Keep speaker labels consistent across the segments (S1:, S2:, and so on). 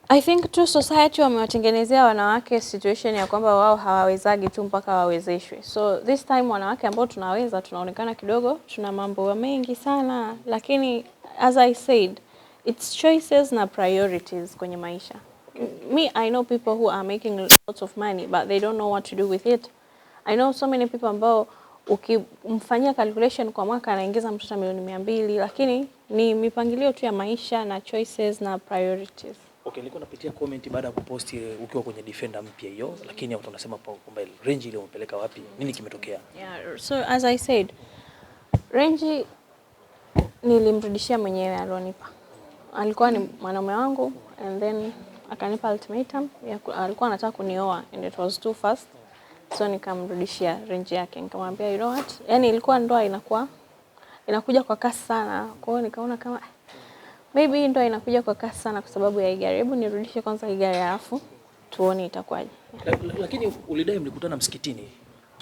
S1: I think tu society wamewatengenezea wanawake situation ya kwamba wao hawawezagi tu mpaka wawezeshwe. So this time wanawake ambao tunaweza tunaonekana kidogo tuna mambo mengi sana, lakini as I said it's choices na priorities kwenye maisha. Me, I know people who are making lots of money but they don't know what to do with it. I know so many people ambao ukimfanyia calculation kwa mwaka anaingiza mtoto milioni 200, lakini ni mipangilio tu ya maisha na choices na priorities.
S2: Okay, nilikuwa napitia comment baada ya kuposti ukiwa kwenye Defender mpya hiyo, lakini watu wanasema kwamba range ile umepeleka wapi? Nini kimetokea?
S1: Yeah, so as I said, range nilimrudishia mwenyewe alionipa. Alikuwa ni mwanaume wangu and then akanipa ultimatum. Alikuwa anataka kunioa and it was too fast. So nikamrudishia range yake. Nikamwambia you know what? Yaani ilikuwa ndoa inakuja kwa kasi sana. Kwa hiyo nikaona kama maybe ndoa inakuja kwa kasi sana kwa sababu ya gari. Hebu nirudishe kwanza gari alafu tuone itakuwaje.
S2: Lakini ulidai mlikutana msikitini.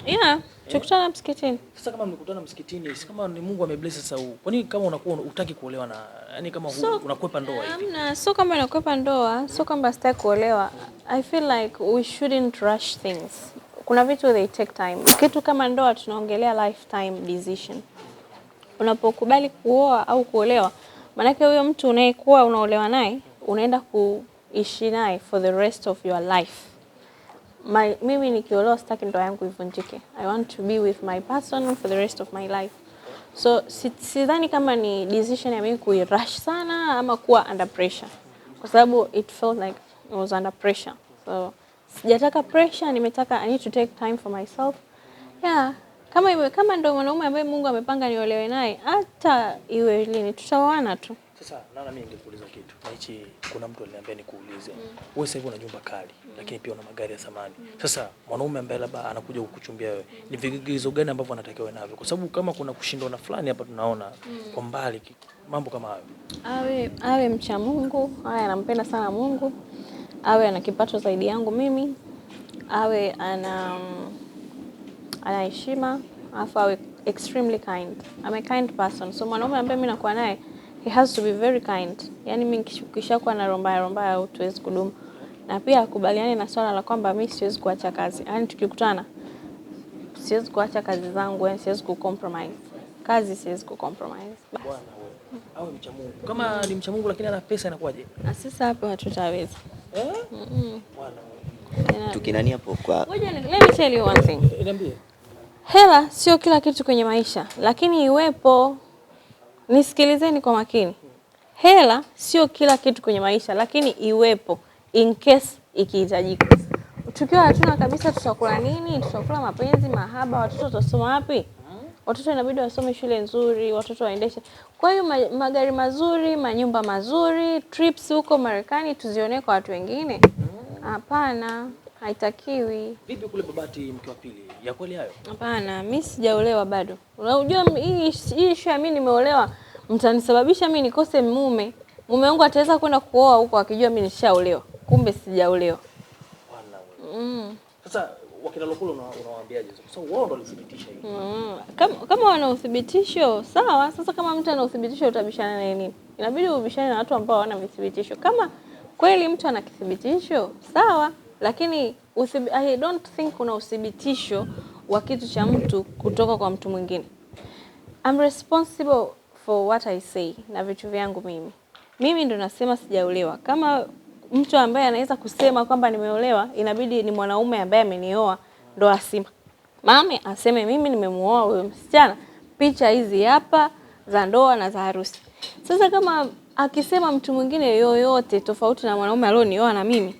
S1: Yeah, tukutana msikitini.
S2: Sasa kama mlikutana msikitini, si kama ni Mungu amebless sasa. Kwa nini kama unakuwa unataka kuolewa na yani kama unakwepa ndoa hivi?
S1: Hamna, so kama nakwepa ndoa, so kama sitaki kuolewa. I feel like we shouldn't rush things. Kuna vitu they take time. Kitu kama ndoa tunaongelea lifetime decision. Unapokubali kuoa au kuolewa, maana yake huyo mtu unayekuwa unaolewa naye, unaenda kuishi naye for the rest of your life. Mimi nikiolewa sitaki ndoa yangu ivunjike. I want to be with my person for the rest of my life. So sidhani kama ni decision ya mimi kuirush sana ama kuwa under pressure. Kwa sababu it felt like I was under pressure. So sijataka pressure, nimetaka I need to take time for myself. Yeah, kama ndo mwanaume ambaye Mungu amepanga niolewe naye, hata iwe lini tutaoana tu.
S2: Sasa naona mimi ningekuuliza kitu. Na hichi kuna mtu aliniambia nikuulize. Wewe sasa hivi una nyumba kali, lakini pia una magari ya thamani. Sasa mwanaume ambaye labda anakuja kukuchumbia wewe, ni vigezo gani ambavyo anatakiwa navyo? Kwa sababu kama kuna kushindana fulani hapa tunaona kwa mbali mambo kama hayo.
S1: Awe mcha Mungu, awe anampenda sana Mungu. Awe ana kipato zaidi yangu mimi. Awe ana heshima, afu awe extremely kind. I'm a kind person. So mwanaume ambaye mimi nakuwa naye, he has to be very kind. Yaani mimi kishakuwa na romba au tuwezi kudumu. Na pia akubaliane na swala la kwamba mimi siwezi kuacha kazi. Yaani tukikutana siwezi kuacha kazi zangu, yaani siwezi kucompromise. Kazi siwezi kucompromise.
S2: Bwana wewe. Awe mcha Mungu. Kama ni mcha Mungu lakini ana pesa inakuwaje?
S1: Na sasa hapo hatutaweza.
S2: Bwana
S3: wewe. Tukinani hapo kwa.
S1: Ngoja let me tell you one thing.
S2: Niambie.
S1: Hela sio kila kitu kwenye maisha, lakini iwepo. Nisikilizeni kwa makini. Hela sio kila kitu kwenye maisha, lakini iwepo in case ikihitajika. Tukiwa hatuna kabisa tutakula nini? Tutakula mapenzi, mahaba, watoto watasoma wapi? Watoto inabidi wasome shule nzuri, watoto waendeshe. Kwa hiyo magari mazuri, manyumba mazuri, trips huko Marekani tuzione kwa watu wengine? Hapana, haitakiwi.
S2: Vipi kule Babati mke wa pili? Ya kweli hayo?
S1: Hapana, mimi sijaolewa bado. Unajua hii issue ya mimi nimeolewa mtanisababisha mimi nikose mume. Mume wangu ataweza kwenda kuoa huko akijua mimi nishaolewa. Kumbe sijaolewa.
S2: Bwana. Sasa wakina lokolo unawaambiaje? Kwa sababu wao ndio walithibitisha hiyo.
S1: Kama wana uthibitisho, sawa. Sasa kama mtu ana uthibitisho utabishana na nini? Inabidi ubishane na watu ambao hawana uthibitisho. Kama kweli mtu ana kithibitisho, sawa. Lakini I don't think kuna uthibitisho wa kitu cha mtu kutoka kwa mtu mwingine. I'm responsible for what I say na vitu vyangu mimi. Mimi ndo nasema sijaolewa. Kama mtu ambaye anaweza kusema kwamba nimeolewa, inabidi ni mwanaume ambaye amenioa ndo asema. Mame aseme mimi nimemuoa huyo msichana. Picha hizi hapa za ndoa na za harusi. Sasa kama akisema mtu mwingine yoyote tofauti na mwanaume alionioa na mimi,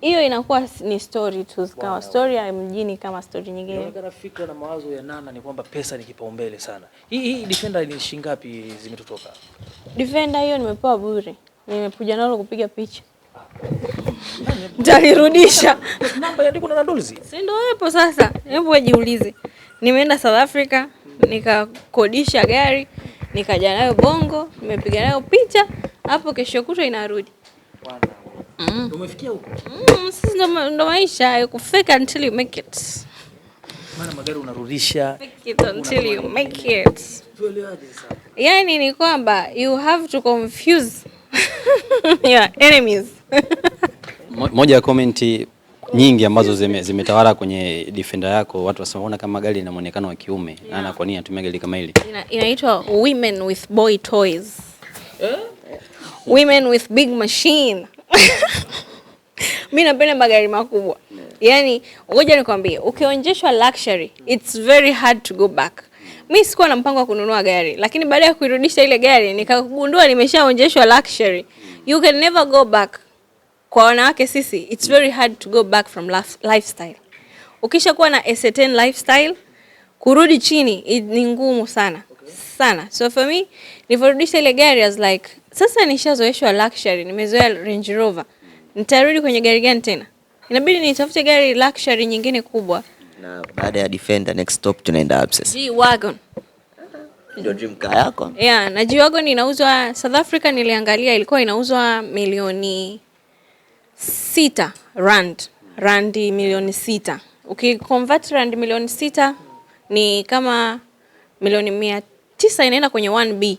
S1: hiyo inakuwa ni story tu, kama story ya mjini kama story nyingine.
S2: Inaonekana fikra na mawazo ya Nana ni kwamba pesa ni kipaumbele sana. Hii Defender ni shilingi ngapi zimetotoka?
S1: Defender hiyo nimepewa bure. Nimekuja nalo kupiga picha. Nitarudisha.
S2: Namba yandiko na Dolzi.
S1: Si ndio hapo sasa? Hebu wajiulize. Nimeenda South Africa, nikakodisha gari, nikaja nayo Bongo, nimepiga nayo picha, hapo kesho kutwa inarudi.
S2: Bwana. Umefikia huko?
S1: Sisi ndo maisha ya kufake until you make it.
S2: Maana magari unarudisha.
S1: Fake it until you make it.
S2: Tuelewaje sasa?
S1: Yaani ni kwamba you have to confuse your enemies.
S4: Moja ya comment nyingi ambazo zimetawala kwenye Defender yako, watu wasemaona kama gari ina muonekano wa kiume. Na kwa nini anatumia gari kama hili?
S1: Inaitwa women with boy toys. Women with big machine. Mimi napenda magari makubwa. Yaani ngoja nikwambie, ukionjeshwa luxury, it's very hard to go back. Mimi sikuwa na mpango wa kununua gari, lakini baada ya kuirudisha ile gari nikagundua nimeshaonjeshwa luxury. You can never go back. Kwa wanawake sisi, it's very hard to go back from lifestyle. Ukishakuwa na a certain lifestyle, kurudi chini ni ngumu sana. Sana. So for me, niliporudisha ile gari, I was like, sasa nishazoeshwa luxury, nimezoea Range Rover. Nitarudi kwenye gari gani tena? Inabidi nitafute gari luxury nyingine kubwa.
S3: Na baada ya Defender, next stop tunaenda wapi sasa?
S1: G-Wagon.
S3: Ndio dream car yako?
S1: Yeah, na G-Wagon inauzwa South Africa, niliangalia ilikuwa inauzwa milioni 6 rand milioni 6. Ukiconvert rand milioni 6 ni kama milioni 900 inaenda kwenye 1B.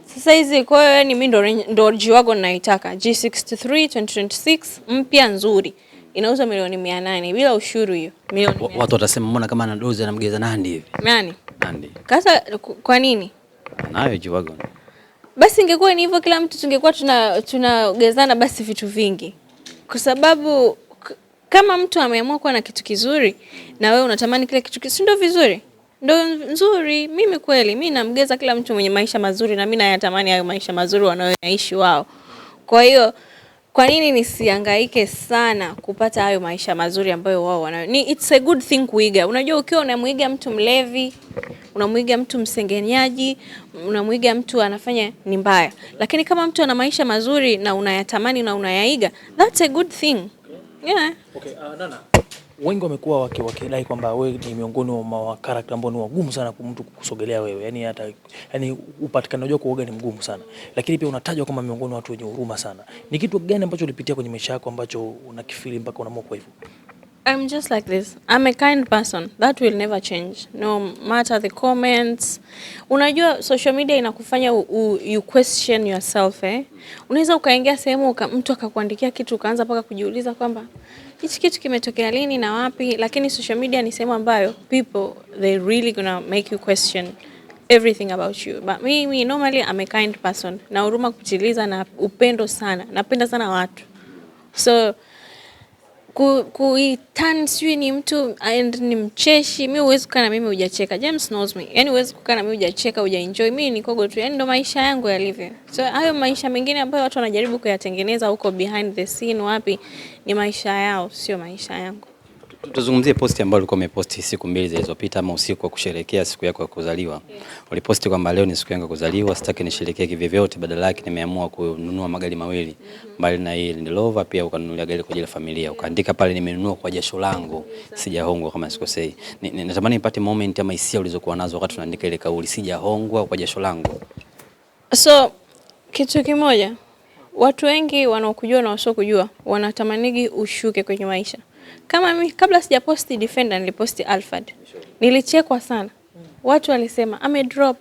S1: Sasa hizi kwa hiyo yani mimi ndo G-Wagon naitaka. G63 2026 mpya nzuri. Inauzwa milioni 800 bila ushuru hiyo. Milioni 800.
S4: Watu watasema mbona kama anadoza anamgeza Nandi hivi?
S1: Nani?
S4: Nandi.
S1: Kasa kwa nini?
S4: Nayo G-Wagon.
S1: Basi ingekuwa ni hivyo, kila mtu tungekuwa tunagezana basi vitu vingi. Kwa sababu kama mtu ameamua kuwa na kitu kizuri na wewe unatamani kile kitu kizuri, ndio vizuri. Ndio nzuri. Mimi kweli mimi namgeza kila mtu mwenye maisha mazuri, na mimi nayatamani hayo maisha mazuri wanayoishi wao. Kwa hiyo kwa nini nisihangaike sana kupata hayo maisha mazuri ambayo wao wanayo? It's a good thing kuiga. Unajua ukiwa unamuiga mtu mlevi, unamuiga mtu msengenyaji, unamuiga mtu anafanya ni mbaya. Lakini kama mtu ana maisha mazuri na unayatamani na unayaiga, that's a good thing. Yeah.
S2: Okay, Nana. Wengi wamekuwa wakidai kwamba wewe ni miongoni mwa character ambao ni wagumu sana kwa mtu kusogelea wewe. Yaani upatikanaji wako ni mgumu sana. Lakini pia unatajwa kama miongoni mwa watu wenye huruma sana. Ni kitu gani ambacho ulipitia kwenye maisha yako ambacho unakifili mpaka unaamua kwa hivyo?
S1: I'm just like this. I'm a kind person. That will never change. No matter the comments. Unajua social media inakufanya you question yourself, eh? Unaweza ukaingia sehemu mtu akakuandikia kitu ukaanza paka kujiuliza kwamba hichi kitu kimetokea lini na wapi, lakini social media ni sehemu ambayo people they really gonna make you question everything about you. But me normally I'm a kind person. Na huruma kupitiliza na upendo sana. Napenda sana watu. So kuitan sijui ni mtu ni mcheshi, mimi huwezi kukaa na mimi hujacheka. James knows me. Yaani huwezi kukaa na mimi hujacheka, hujaenjoy. Mimi ni kogo tu. Yaani ndo maisha yangu yalivyo. So hayo maisha mengine ambayo watu wanajaribu kuyatengeneza huko behind the scene wapi, ni maisha yao, sio maisha yangu.
S4: Tuzungumzie posti ambayo ulikuwa umeposti siku 2 zilizopita, ama usiku wa kusherehekea siku yako ya kuzaliwa. Uliposti kwamba leo ni siku yangu ya kuzaliwa, sitaki nisherehekee kivyovyote, badala yake nimeamua kununua magari mawili. Mbali na hii Land Rover, pia ukanunulia gari kwa ajili ya familia. Ukaandika pale nimenunua kwa jasho langu, sijahongwa kama sikosei. Natamani nipate moment ama hisia ulizokuwa nazo wakati unaandika ile kauli, sijahongwa kwa jasho langu.
S1: So kitu kimoja, watu wengi wanaokujua na wasiokujua wanatamanigi ushuke kwenye maisha. Kama mimi kabla sijaposti Defender niliposti Alphard. Nilichekwa sana. Watu walisema amedrop,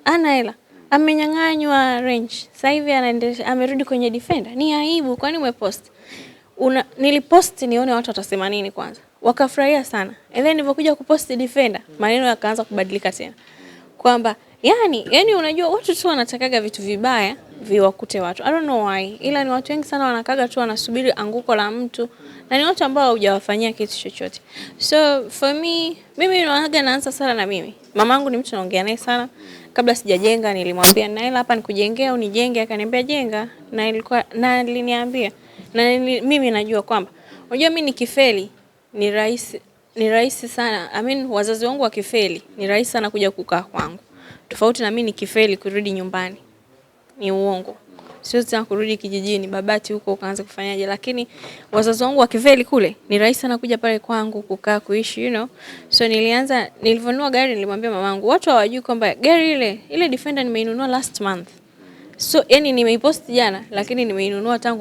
S1: ana hela, amenyang'anywa Range. Sasa hivi anaendelea amerudi kwenye Defender. Ni aibu, kwani umepost? Niliposti nione watu watasema nini kwanza. Wakafurahia sana. And then nilipokuja kuposti Defender, maneno yakaanza kubadilika tena. Kwamba yani unajua watu tu wanatakaga vitu vibaya viwakute watu. I don't know why. Ila ni watu wengi sana wanakaga tu wanasubiri anguko la mtu. Na ni watu ambao hujawafanyia kitu chochote. So for me, mimi naanza sana na mimi. Mamangu ni mtu naongea naye sana. Kabla sijajenga nilimwambia na hela hapa nikujengea au nijenge, akaniambia jenga, na aliniambia. Na mimi najua kwamba unajua mimi nikifeli ni rahisi sana. I mean wazazi wangu wakifeli ni rahisi sana kuja kukaa kwangu. Tofauti na mimi nikifeli kurudi nyumbani. Ni uongo. Siwezi tena kurudi kijijini Babati huko ukaanza kufanyaje, lakini wazazi wangu wakifeli kule ni rahisi sana kuja pale kwangu kukaa kuishi, So nilivonunua gari nilimwambia mamangu, watu hawajui kwamba gari ile Defender nimeinunua last month. So yani nimeipost jana lakini nimeinunua tangu